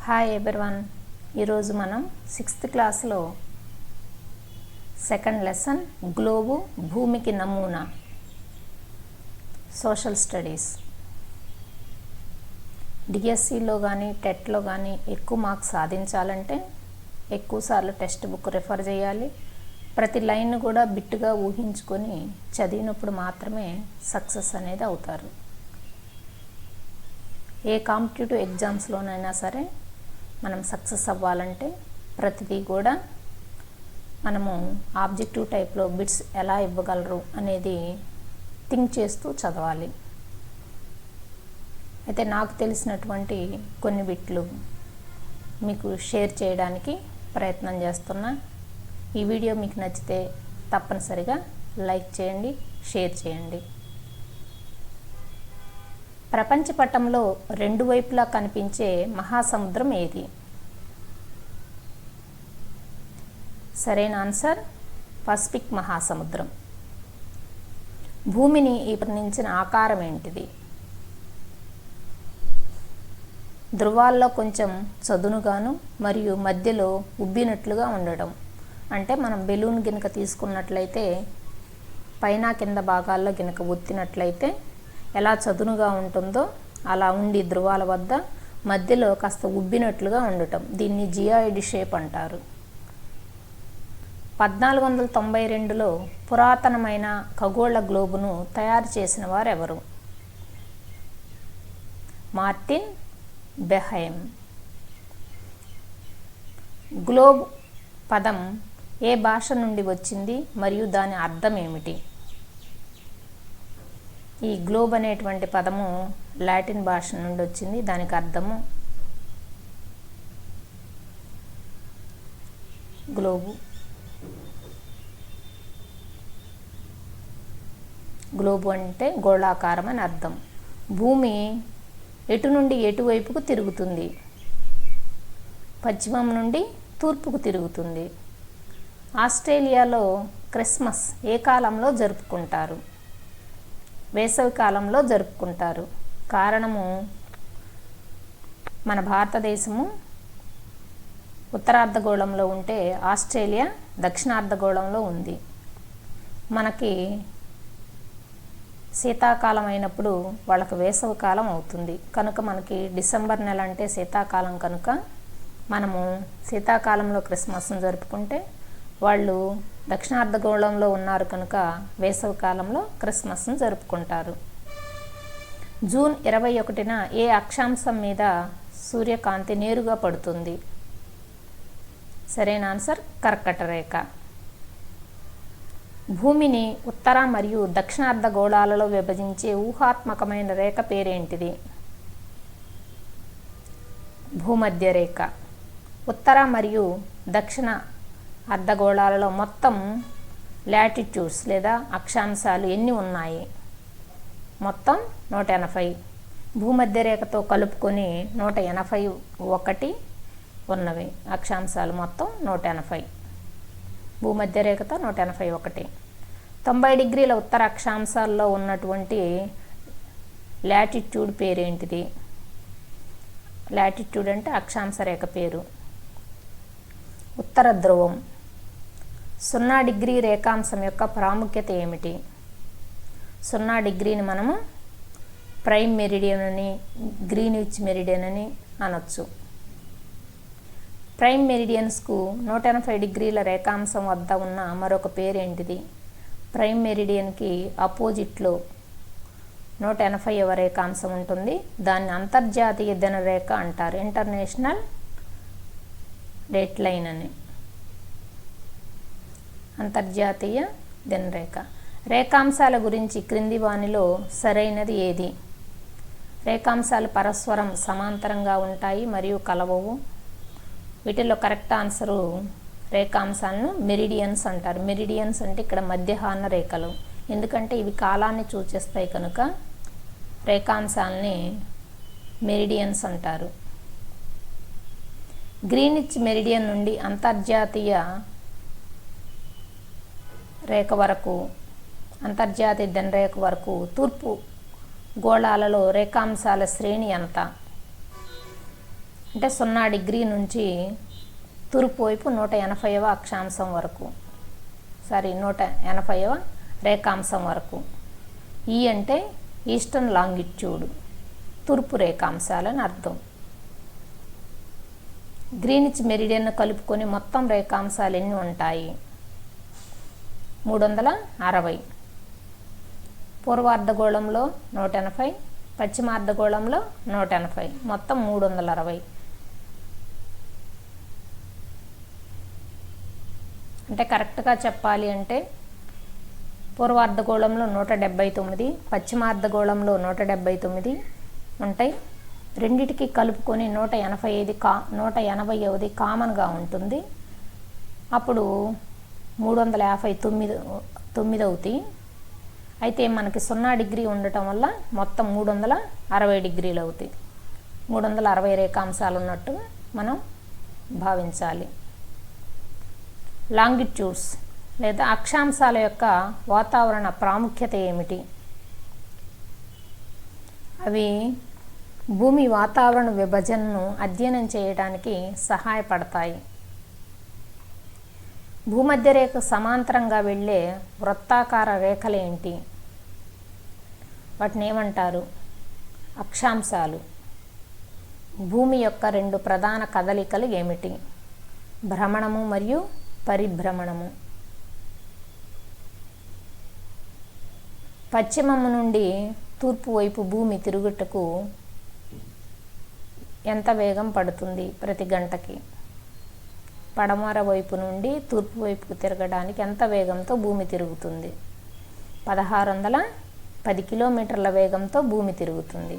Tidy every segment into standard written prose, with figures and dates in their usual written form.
Hi everyone. ఈరోజు మనం 6th క్లాస్లో సెకండ్ లెసన్ గ్లోబు భూమికి నమూనా సోషల్ స్టడీస్ డిఎస్సిలో కానీ టెట్లో కానీ ఎక్కువ మార్క్స్ సాధించాలంటే ఎక్కువసార్లు టెక్స్ట్ బుక్ రిఫర్ చేయాలి. ప్రతి లైన్ కూడా బిట్టుగా ఊహించుకొని చదివినప్పుడు మాత్రమే సక్సెస్ అనేది అవుతారు. ఏ కాంపిటేటివ్ ఎగ్జామ్స్లోనైనా సరే మనం సక్సెస్ అవ్వాలంటే ప్రతిదీ కూడా మనము ఆబ్జెక్టివ్ టైప్లో బిట్స్ ఎలా ఇవ్వగలరు అనేది థింక్ చేస్తూ చదవాలి. అయితే నాకు తెలిసినటువంటి కొన్ని బిట్లు మీకు షేర్ చేయడానికి ప్రయత్నం చేస్తున్నా. ఈ వీడియో మీకు నచ్చితే తప్పనిసరిగా లైక్ చేయండి, షేర్ చేయండి. ప్రపంచ పటంలో రెండు వైపులా కనిపించే మహాసముద్రం ఏది? సరైన ఆన్సర్ పసిఫిక్ మహాసముద్రం. భూమిని వర్ణించిన ఆకారం ఏంటిది? ధృవాల్లో కొంచెం చదునుగాను మరియు మధ్యలో ఉబ్బినట్లుగా ఉండడం. అంటే మనం బెలూన్ గినక తీసుకున్నట్లయితే పైన కింద భాగాల్లో గినక ఒత్తినట్లయితే ఎలా చదునుగా ఉంటుందో అలా ఉండి ధృవాల వద్ద మధ్యలో కాస్త ఉబ్బినట్లుగా ఉండటం, దీన్ని జియాయిడ్ షేప్ అంటారు. 1492లో పురాతనమైన ఖగోళ గ్లోబును తయారు చేసిన వారు ఎవరు? మార్టిన్ బెహైమ్. గ్లోబ్ పదం ఏ భాష నుండి వచ్చింది మరియు దాని అర్థం ఏమిటి? ఈ గ్లోబ్ అనేటువంటి పదము లాటిన్ భాష నుండి వచ్చింది. దానికి అర్థము గ్లోబు. గ్లోబు అంటే గోళాకారం అని అర్థం. భూమి ఎటు నుండి ఎటువైపుకు తిరుగుతుంది? పశ్చిమం నుండి తూర్పుకు తిరుగుతుంది. ఆస్ట్రేలియాలో క్రిస్మస్ ఏ కాలంలో జరుపుకుంటారు? వేసవి కాలంలో జరుపుకుంటారు. కారణము మన భారతదేశము ఉత్తరార్ధగోళంలో ఉంటే ఆస్ట్రేలియా దక్షిణార్ధగోళంలో ఉంది. మనకి శీతాకాలం అయినప్పుడు వాళ్ళకి వేసవి కాలం అవుతుంది. కనుక మనకి డిసెంబర్ నెల అంటే శీతాకాలం కనుక మనము శీతాకాలంలో క్రిస్మస్ను జరుపుకుంటే వాళ్ళు దక్షిణార్ధగోళంలో ఉన్నారు కనుక వేసవి కాలంలో క్రిస్మస్ను జరుపుకుంటారు. జూన్ 21న ఏ అక్షాంశం మీద సూర్యకాంతి నేరుగా పడుతుంది? సరైన ఆన్సర్ కర్కట రేఖ. భూమిని ఉత్తర మరియు దక్షిణార్ధగోళాలలో విభజించే ఊహాత్మకమైన రేఖ పేరేంటిది? భూమధ్య రేఖ. ఉత్తర మరియు దక్షిణ అర్ధగోళాలలో మొత్తం లాటిట్యూడ్స్ లేదా అక్షాంశాలు ఎన్ని ఉన్నాయి? మొత్తం 180. భూమధ్య రేఖతో కలుపుకొని 181 ఉన్నవి అక్షాంశాలు, మొత్తం 180. భూమధ్య రేఖతో 181. 90 డిగ్రీల ఉత్తర అక్షాంశాల్లో ఉన్నటువంటి లాటిట్యూడ్ పేరేంటిది? లాటిట్యూడ్ అంటే అక్షాంశ రేఖ పేరు. ఉత్తర ధ్రువం. 0 డిగ్రీ రేఖాంశం యొక్క ప్రాముఖ్యత ఏమిటి? 0 డిగ్రీని మనము ప్రైమ్ మెరిడియన్ అని, గ్రీన్విచ్ మెరిడియన్ అని అనొచ్చు. ప్రైమ్ మెరిడియన్స్కు 180 డిగ్రీల రేఖాంశం వద్ద ఉన్న మరొక పేరేంటిది? ప్రైమ్ మెరిడియన్కి అపోజిట్లో 180వ రేఖాంశం ఉంటుంది. దాన్ని అంతర్జాతీయ దినరేఖ అంటారు, ఇంటర్నేషనల్ డేట్ లైన్ అని. అంతర్జాతీయ దినరేఖ. రేఖాంశాల గురించి క్రింది వానిలో సరైనది ఏది? రేఖాంశాలు పరస్పరం సమాంతరంగా ఉంటాయి మరియు కలవవు. వీటిలో కరెక్ట్ ఆన్సరు రేఖాంశాలను మెరిడియన్స్ అంటారు. మెరిడియన్స్ అంటే ఇక్కడ మధ్యాహ్న రేఖలు, ఎందుకంటే ఇవి కాలాన్ని సూచిస్తాయి కనుక రేఖాంశాలని మెరిడియన్స్ అంటారు. గ్రీన్విచ్ మెరిడియన్ నుండి అంతర్జాతీయ రేఖ వరకు, అంతర్జాతీయ దినరేఖ వరకు తూర్పు గోళాలలో రేఖాంశాల శ్రేణి ఎంత? అంటే 0 డిగ్రీ నుంచి తూర్పు వైపు 180వ అక్షాంశం వరకు, 180వ రేఖాంశం వరకు. ఈ అంటే ఈస్టర్న్ లాంగిట్యూడ్, తూర్పు రేఖాంశాలని అర్థం. గ్రీనిచ్ మెరిడియన్ కలుపుకొని మొత్తం రేఖాంశాలు ఎన్ని ఉంటాయి? 360. పూర్వార్ధగోళంలో 180, పశ్చిమార్ధగోళంలో 180, మొత్తం 360. అంటే కరెక్ట్గా చెప్పాలి అంటే పూర్వార్ధగోళంలో 179, పశ్చిమార్ధగోళంలో 179 ఉంటాయి. రెండిటికి కలుపుకొని 180ది కామన్గా ఉంటుంది. అప్పుడు 359 అవుతాయి. అయితే మనకి 0 డిగ్రీ ఉండటం వల్ల మొత్తం 360 డిగ్రీలు అవుతాయి. 360 రేఖాంశాలు ఉన్నట్టు మనం భావించాలి. లాంగిట్యూడ్స్ లేదా అక్షాంశాల యొక్క వాతావరణ ప్రాముఖ్యత ఏమిటి? అవి భూమి వాతావరణ విభజనను అధ్యయనం చేయడానికి సహాయపడతాయి. భూమధ్య రేఖ సమాంతరంగా వెళ్ళే వృత్తాకార రేఖలేంటి? వాటిని ఏమంటారు? అక్షాంశాలు. భూమి యొక్క 2 ప్రధాన కదలికలు ఏమిటి? భ్రమణము మరియు పరిభ్రమణము. పశ్చిమము నుండి తూర్పు వైపు భూమి తిరుగుటకు ఎంత వేగం పడుతుంది ప్రతి గంటకి? పడమర వైపు నుండి తూర్పు వైపుకు తిరగడానికి ఎంత వేగంతో భూమి తిరుగుతుంది? 1610 కిలోమీటర్ల వేగంతో భూమి తిరుగుతుంది.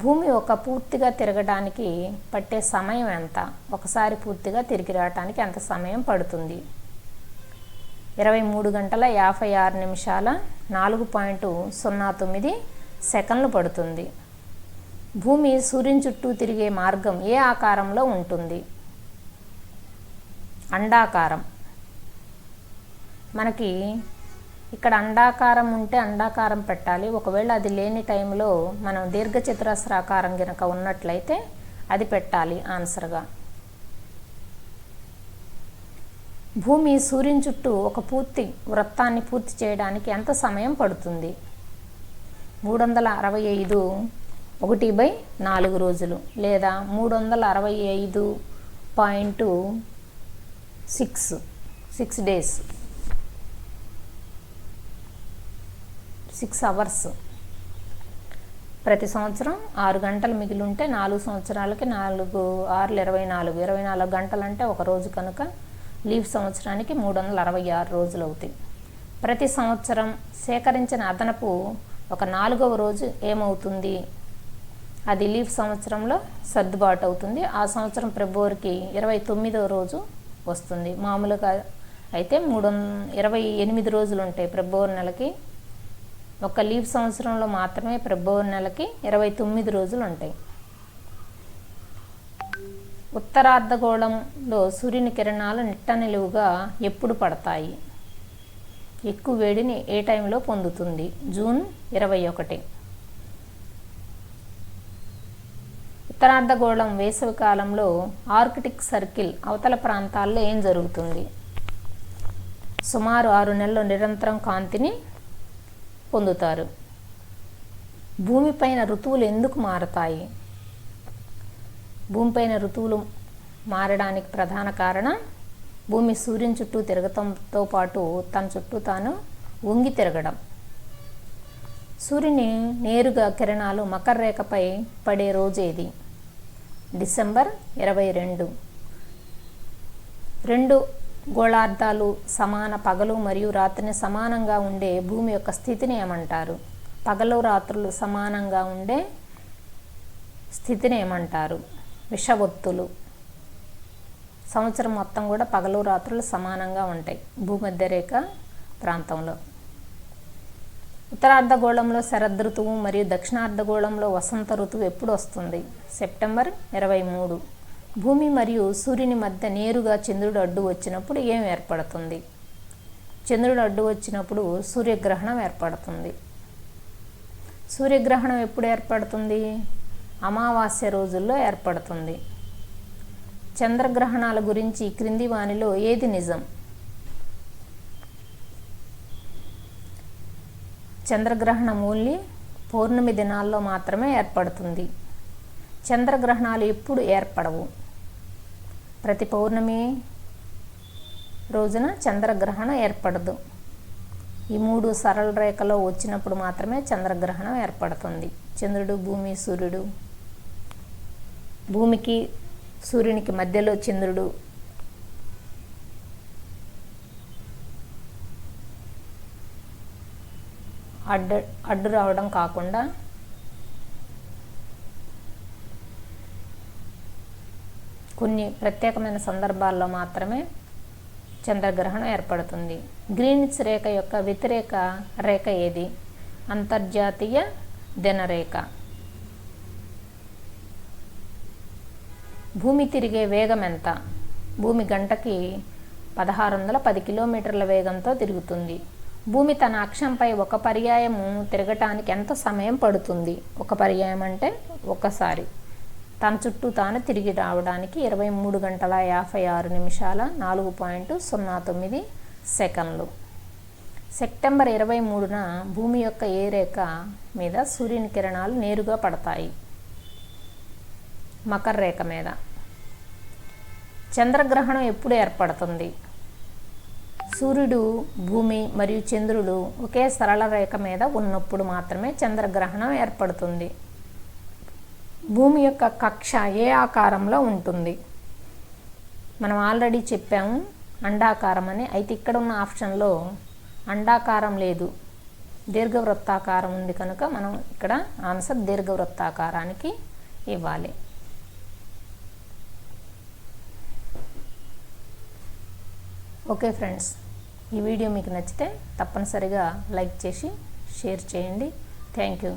భూమి పూర్తిగా తిరగడానికి పట్టే సమయం ఎంత? ఒకసారి పూర్తిగా తిరిగి రావడానికి ఎంత సమయం పడుతుంది? 23 గంటల 56 నిమిషాల 4.09 సెకన్లు పడుతుంది. భూమి సూర్యుని చుట్టూ తిరిగే మార్గం ఏ ఆకారంలో ఉంటుంది? అండాకారం. మనకి ఇక్కడ అండాకారం ఉంటే అండాకారం పెట్టాలి. ఒకవేళ అది లేని టైంలో మనం దీర్ఘచతురస్రాకారం గనక ఉన్నట్లయితే అది పెట్టాలి ఆన్సర్గా. భూమి సూర్యుని చుట్టూ ఒక వృత్తాన్ని పూర్తి చేయడానికి ఎంత సమయం పడుతుంది? 365 1/4 రోజులు లేదా 365.6 డేస్, 6 అవర్స్. ప్రతి సంవత్సరం 6 గంటలు మిగిలి ఉంటే 4 సంవత్సరాలకి 4 6 24 గంటలు అంటే ఒక రోజు కనుక లీఫ్ సంవత్సరానికి 366 రోజులు అవుతాయి. ప్రతి సంవత్సరం సేకరించిన అదనపు ఒక 4వ రోజు ఏమవుతుంది? అది లీఫ్ సంవత్సరంలో సర్దుబాటు అవుతుంది. ఆ సంవత్సరం ఫిబ్రవరికి 29వ రోజు వస్తుంది. మామూలుగా అయితే 28 రోజులు ఉంటాయి ఫిబ్రవరి నెలకి. ఒక లీఫ్ సంవత్సరంలో మాత్రమే ఫిబ్రవరి నెలకి 29 రోజులు ఉంటాయి. ఉత్తరార్ధగోళంలో సూర్యుని కిరణాలు నిట్ట నిలువుగా ఎప్పుడు పడతాయి? ఎక్కువ వేడిని ఏ టైంలో పొందుతుంది? జూన్ 21. ఉత్తరార్ధగోళం వేసవి కాలంలో ఆర్కిటిక్ సర్కిల్ అవతల ప్రాంతాల్లో ఏం జరుగుతుంది? సుమారు 6 నెలలు నిరంతరం కాంతిని పొందుతారు. భూమిపైన ఋతువులు ఎందుకు మారతాయి? భూమిపైన ఋతువులు మారడానికి ప్రధాన కారణం భూమి సూర్యుని చుట్టూ తిరగటంతో పాటు తన చుట్టూ తాను వంగి తిరగడం. సూర్యుని నేరుగా కిరణాలు మకర రేఖపై పడే రోజు ఏది? డిసెంబర్ 22. 2 గోళార్ధాలు సమాన పగలు మరియు రాత్రిని సమానంగా ఉండే భూమి యొక్క స్థితిని ఏమంటారు? పగలు రాత్రులు సమానంగా ఉండే స్థితిని ఏమంటారు? విషవత్తులు. సంవత్సరం మొత్తం కూడా పగలు రాత్రులు సమానంగా ఉంటాయి భూమధ్య రేఖ ప్రాంతంలో. ఉత్తరార్ధగోళంలో శరదృతువు మరియు దక్షిణార్ధగోళంలో వసంత ఋతువు ఎప్పుడు వస్తుంది? సెప్టెంబర్ 23. భూమి మరియు సూర్యుని మధ్య నేరుగా చంద్రుడు అడ్డు వచ్చినప్పుడు ఏం ఏర్పడుతుంది? చంద్రుడు అడ్డు వచ్చినప్పుడు సూర్యగ్రహణం ఏర్పడుతుంది. సూర్యగ్రహణం ఎప్పుడు ఏర్పడుతుంది? అమావాస్య రోజుల్లో ఏర్పడుతుంది. చంద్రగ్రహణాల గురించి క్రింది వానిలో ఏది నిజం? చంద్రగ్రహణం ఓన్లీ పౌర్ణమి దినాల్లో మాత్రమే ఏర్పడుతుంది. చంద్రగ్రహణాలు ఎప్పుడు ఏర్పడవు. ప్రతి పౌర్ణమి రోజున చంద్రగ్రహణం ఏర్పడదు. ఈ 3 సరళ రేఖలో వచ్చినప్పుడు మాత్రమే చంద్రగ్రహణం ఏర్పడుతుంది. చంద్రుడు, భూమి, సూర్యుడు, భూమికి సూర్యునికి మధ్యలో చంద్రుడు, అడ్డు రావడం కాకుండా కొన్ని ప్రత్యేకమైన సందర్భాల్లో మాత్రమే చంద్రగ్రహణం ఏర్పడుతుంది. గ్రీనిచ్ రేఖ యొక్క వ్యతిరేక రేఖ ఏది? అంతర్జాతీయ దినరేఖ. భూమి తిరిగే వేగం ఎంత? భూమి గంటకి 1610 కిలోమీటర్ల వేగంతో తిరుగుతుంది. భూమి తన అక్షంపై ఒక పర్యాయము తిరగటానికి ఎంత సమయం పడుతుంది? ఒక పర్యాయం అంటే ఒకసారి. తన చుట్టూ తాను తిరిగి రావడానికి 23 గంటల 56 నిమిషాల 4.09 సెకండ్లు. సెప్టెంబర్ 23న భూమి యొక్క ఏ రేఖ మీద సూర్యుని కిరణాలు నేరుగా పడతాయి? మకర రేఖ మీద. చంద్రగ్రహణం ఎప్పుడు ఏర్పడుతుంది? సూర్యుడు, భూమి మరియు చంద్రుడు ఒకే సరళ రేఖ మీద ఉన్నప్పుడు మాత్రమే చంద్రగ్రహణం ఏర్పడుతుంది. భూమి యొక్క కక్ష ఏ ఆకారంలో ఉంటుంది? మనం ఆల్రెడీ చెప్పాము అండాకారం అని. అయితే ఇక్కడ ఉన్న ఆప్షన్లో అండాకారం లేదు, దీర్ఘవృత్తాకారం ఉంది కనుక మనం ఇక్కడ ఆన్సర్ దీర్ఘవృత్తాకారానికి ఇవ్వాలి. ఓకే ఫ్రెండ్స్, ఈ వీడియో మీకు నచ్చితే తప్పనిసరిగా లైక్ చేసి షేర్ చేయండి. Thank you.